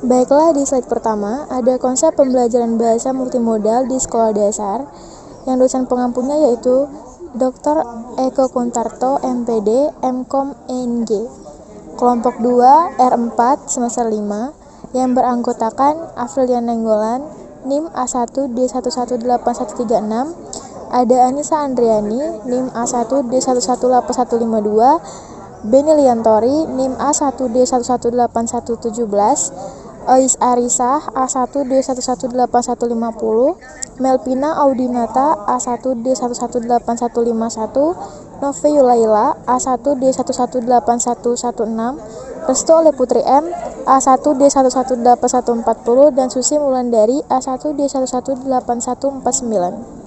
Baiklah, di slide pertama ada konsep pembelajaran bahasa multimodal di sekolah dasar yang dosen pengampunya yaitu Dr. Eko Kuntarto, MPD, MKom, ENG. Kelompok 2, R4, semester 5, yang beranggotakan Afrilian Nenggolan, NIM A1D118136, ada Anissa Andriani, NIM A1D118152, Beni Liantori, NIM A1D118117, Ois Arisah, A1D118150, Melpina Audinata, A1D118151, Nove Yulaila, A1D118116, Restu Oleh Putri M, A1D118140, dan Susi Wulandari, A1D118149.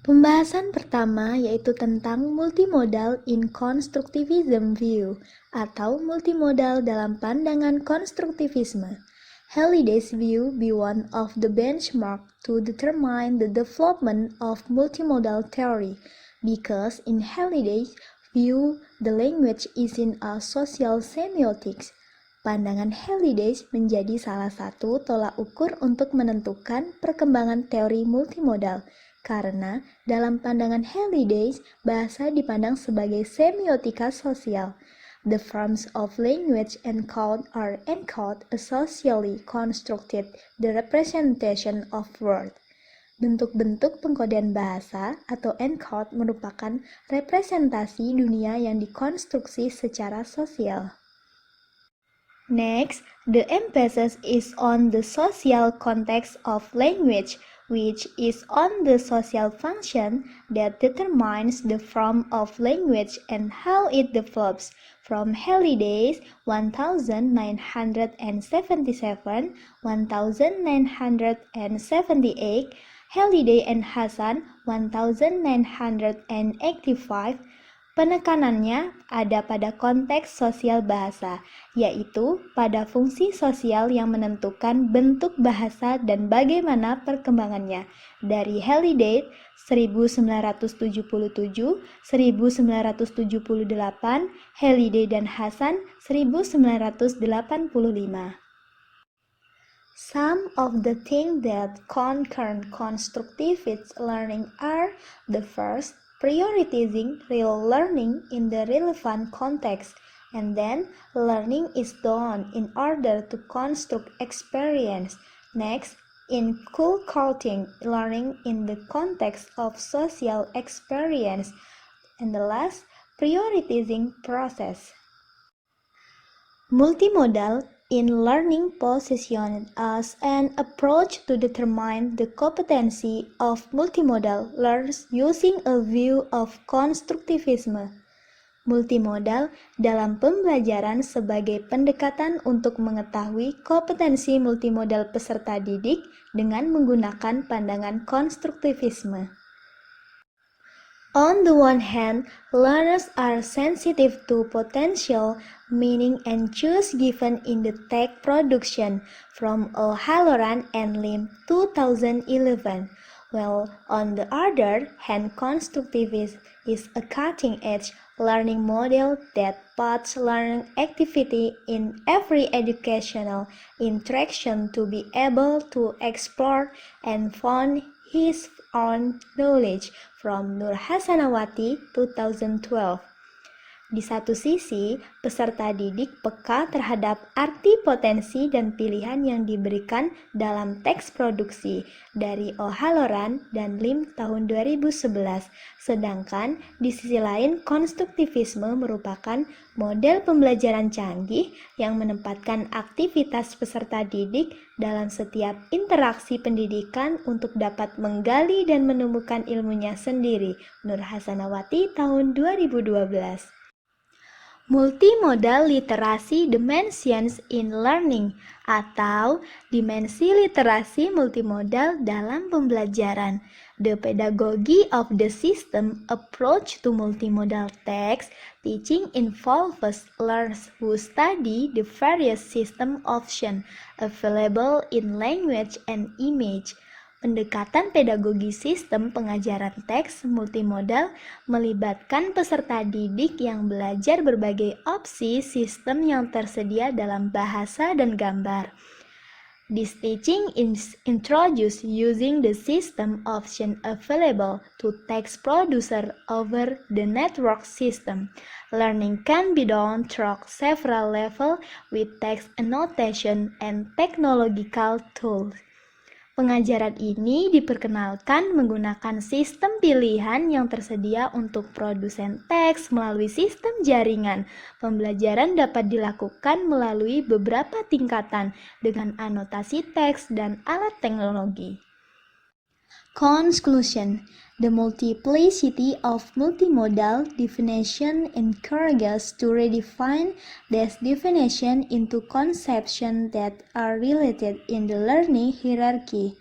Pembahasan pertama yaitu tentang multimodal in constructivism view atau multimodal dalam pandangan konstruktivisme. Halliday's view be one of the benchmark to determine the development of multimodal theory because in Halliday's view the language is in a social semiotics. Pandangan Halliday menjadi salah satu tolak ukur untuk menentukan perkembangan teori multimodal. Karena dalam pandangan Halliday, bahasa dipandang sebagai semiotika sosial. The forms of language encode or encode a socially constructed the representation of word. Bentuk-bentuk pengkodean bahasa atau encode merupakan representasi dunia yang dikonstruksi secara sosial. Next, the emphasis is on the social context of language, which is on the social function that determines the form of language and how it develops. From Halliday's 1977, 1978, Halliday and Hassan 1985. Penekanannya ada pada konteks sosial bahasa, yaitu pada fungsi sosial yang menentukan bentuk bahasa dan bagaimana perkembangannya. Dari Halliday 1977, 1978, Halliday dan Hassan 1985. Some of the things that concern constructivist learning are the first, prioritizing real learning in the relevant context, and then learning is done in order to construct experience. Next, inculcating learning in the context of social experience, and the last, prioritizing process. Multimodal in learning positioned as an approach to determine the competency of multimodal learners using a view of constructivism. Multimodal dalam pembelajaran sebagai pendekatan untuk mengetahui kompetensi multimodal peserta didik dengan menggunakan pandangan konstruktivisme. On the one hand, learners are sensitive to potential, meaning and choice given in the tech production from O'Halloran and Lim 2011, while on the other hand, constructivism is a cutting-edge learning model that puts learning activity in every educational interaction to be able to explore and find his own knowledge. From Nur Hasanawati 2012. Di satu sisi, peserta didik peka terhadap arti potensi dan pilihan yang diberikan dalam teks produksi dari O'Halloran dan Lim tahun 2011. Sedangkan di sisi lain, konstruktivisme merupakan model pembelajaran canggih yang menempatkan aktivitas peserta didik dalam setiap interaksi pendidikan untuk dapat menggali dan menemukan ilmunya sendiri. Nur Hasanawati tahun 2012. Multimodal Literasi Dimensions in Learning atau dimensi literasi multimodal dalam pembelajaran. The pedagogy of the system approach to multimodal text teaching involves learners who study the various system options available in language and image. Pendekatan pedagogi sistem pengajaran teks multimodal melibatkan peserta didik yang belajar berbagai opsi sistem yang tersedia dalam bahasa dan gambar. This teaching is introduced using the system option available to text producer over the network system. Learning can be done through several levels with text annotation and technological tools. Pengajaran ini diperkenalkan menggunakan sistem pilihan yang tersedia untuk produsen teks melalui sistem jaringan. Pembelajaran dapat dilakukan melalui beberapa tingkatan dengan anotasi teks dan alat teknologi. Conclusion: the multiplicity of multimodal definition encourages to redefine this definition into conceptions that are related in the learning hierarchy.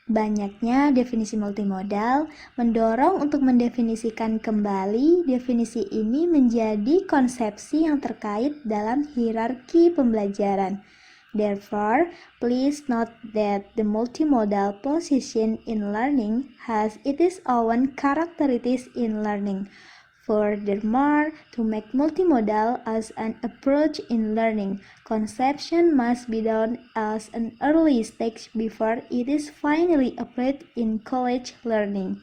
Banyaknya definisi multimodal mendorong untuk mendefinisikan kembali definisi ini menjadi konsepsi yang terkait dalam hierarki pembelajaran. Therefore, please note that the multimodal position in learning has its own characteristics in learning. Furthermore, to make multimodal as an approach in learning, conception must be done as an early stage before it is finally applied in college learning.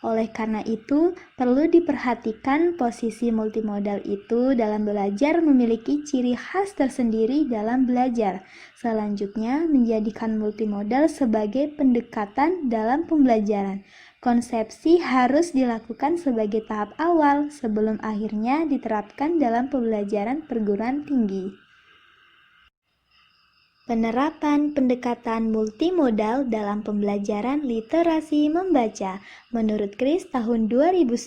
Oleh karena itu, perlu diperhatikan posisi multimodal itu dalam belajar memiliki ciri khas tersendiri dalam belajar. Selanjutnya, menjadikan multimodal sebagai pendekatan dalam pembelajaran. Konsepsi harus dilakukan sebagai tahap awal sebelum akhirnya diterapkan dalam pembelajaran perguruan tinggi. Penerapan pendekatan multimodal dalam pembelajaran literasi membaca. Menurut Chris, tahun 2009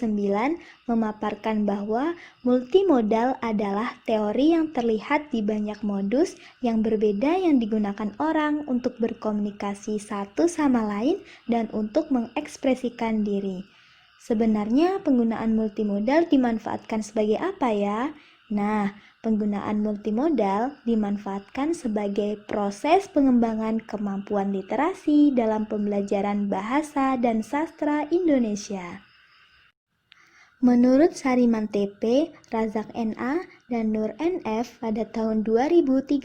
memaparkan bahwa multimodal adalah teori yang terlihat di banyak modus yang berbeda yang digunakan orang untuk berkomunikasi satu sama lain dan untuk mengekspresikan diri. Sebenarnya penggunaan multimodal dimanfaatkan sebagai apa ya? Nah, penggunaan multimodal dimanfaatkan sebagai proses pengembangan kemampuan literasi dalam pembelajaran bahasa dan sastra Indonesia. Menurut Sariman TP, Razak NA, dan Nur NF pada tahun 2013,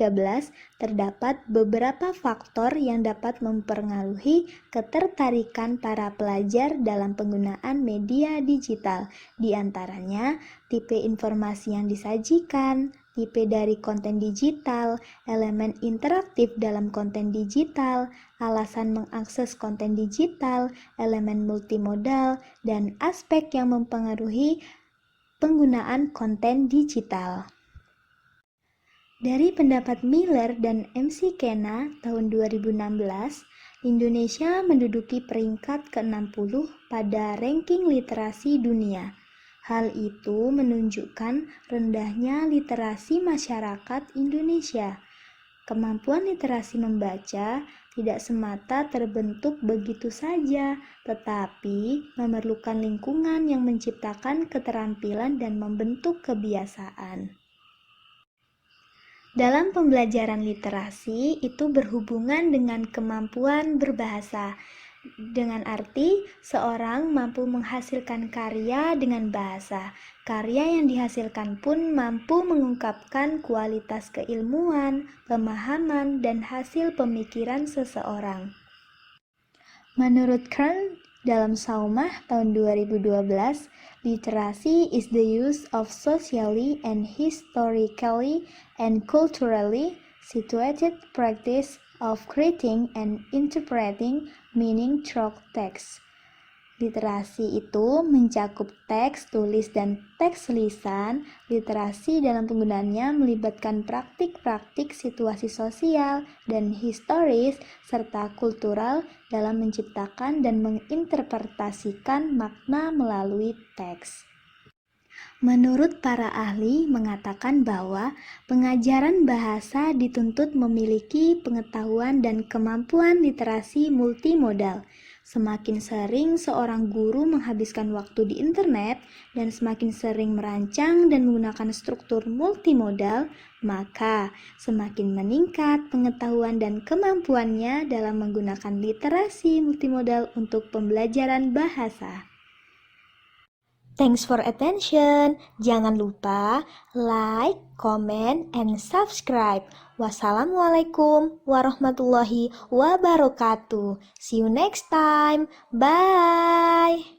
terdapat beberapa faktor yang dapat mempengaruhi ketertarikan para pelajar dalam penggunaan media digital. Di antaranya, tipe informasi yang disajikan, tipe dari konten digital, elemen interaktif dalam konten digital, alasan mengakses konten digital, elemen multimodal, dan aspek yang mempengaruhi penggunaan konten digital. Dari pendapat Miller dan MC Kena tahun 2016, Indonesia menduduki peringkat ke-60 pada ranking literasi dunia. Hal itu menunjukkan rendahnya literasi masyarakat Indonesia. Kemampuan literasi membaca tidak semata terbentuk begitu saja, tetapi memerlukan lingkungan yang menciptakan keterampilan dan membentuk kebiasaan. Dalam pembelajaran literasi, itu berhubungan dengan kemampuan berbahasa. Dengan arti, seorang mampu menghasilkan karya dengan bahasa. Karya yang dihasilkan pun mampu mengungkapkan kualitas keilmuan, pemahaman, dan hasil pemikiran seseorang. Menurut Kern, dalam Saumah tahun 2012, literasi is the use of socially and historically and culturally situated practice of creating and interpreting meaning through text. Literasi itu mencakup teks tulis dan teks lisan. Literasi dalam penggunaannya melibatkan praktik-praktik situasi sosial dan historis serta kultural dalam menciptakan dan menginterpretasikan makna melalui teks. Menurut para ahli mengatakan bahwa pengajaran bahasa dituntut memiliki pengetahuan dan kemampuan literasi multimodal. Semakin sering seorang guru menghabiskan waktu di internet dan semakin sering merancang dan menggunakan struktur multimodal, maka semakin meningkat pengetahuan dan kemampuannya dalam menggunakan literasi multimodal untuk pembelajaran bahasa. Thanks for attention. Jangan lupa like, comment, and subscribe. Wassalamualaikum warahmatullahi wabarakatuh. See you next time. Bye.